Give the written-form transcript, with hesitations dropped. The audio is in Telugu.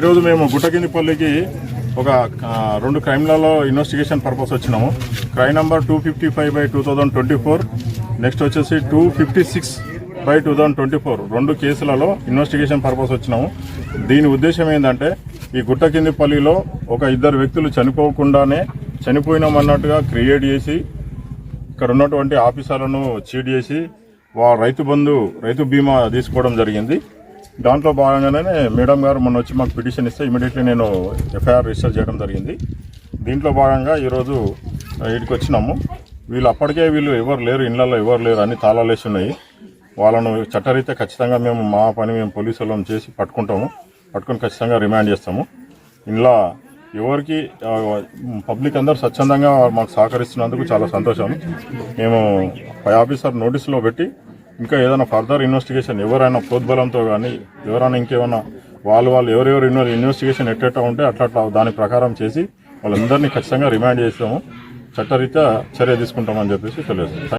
ఈరోజు మేము గుట్టకిందిపల్లికి ఒక 2 క్రైమ్లలో ఇన్వెస్టిగేషన్ పర్పస్ వచ్చినాము. క్రైమ్ నంబర్ 255/2024, నెక్స్ట్ వచ్చేసి 256/2024 2 కేసులలో ఇన్వెస్టిగేషన్ పర్పస్ వచ్చినాము. దీని ఉద్దేశం ఏంటంటే ఈ గుట్టకిందిపల్లిలో ఒక 2 వ్యక్తులు చనిపోకుండానే చనిపోయినామన్నట్టుగా క్రియేట్ చేసి ఇక్కడ ఉన్నటువంటి ఆఫీసర్లను చీట్ చేసి రైతు బీమా తీసుకోవడం జరిగింది. దాంట్లో భాగంగానే మేడం గారు మొన్న వచ్చి మాకు పిటిషన్ ఇస్తే ఇమీడియట్లీ నేను ఎఫ్ఐఆర్ రిజిస్టర్ చేయడం జరిగింది. దీంట్లో భాగంగా ఈరోజు వీటికి వచ్చినాము. అప్పటికే ఎవరు లేరు, ఇళ్లలో ఎవరు లేరు, అన్ని తాళాలు వేసి ఉన్నాయి. వాళ్ళను చట్టరీత్యా ఖచ్చితంగా మేము పోలీసు వాళ్ళని చేసి పట్టుకొని ఖచ్చితంగా రిమాండ్ చేస్తాము. ఇంట్లో ఎవరికి పబ్లిక్ అందరూ స్వచ్ఛందంగా మాకు సహకరిస్తున్నందుకు చాలా సంతోషం. మేము పై ఆఫీసర్ నోటీసులో పెట్టి ఇంకా ఏదైనా ఫర్దర్ ఇన్వెస్టిగేషన్ ఎవరైనా ప్రోద్బలంతో కానీ ఎవరైనా ఇంకేమైనా వాళ్ళు ఎవరెవరు ఇన్వెస్టిగేషన్ ఎట్లా ఉంటే అట్లా దాని ప్రకారం చేసి వాళ్ళందరినీ ఖచ్చితంగా రిమాండ్ చేస్తాము, చట్టరీత్యా చర్య తీసుకుంటామని చెప్పేసి తెలియజేస్తాం.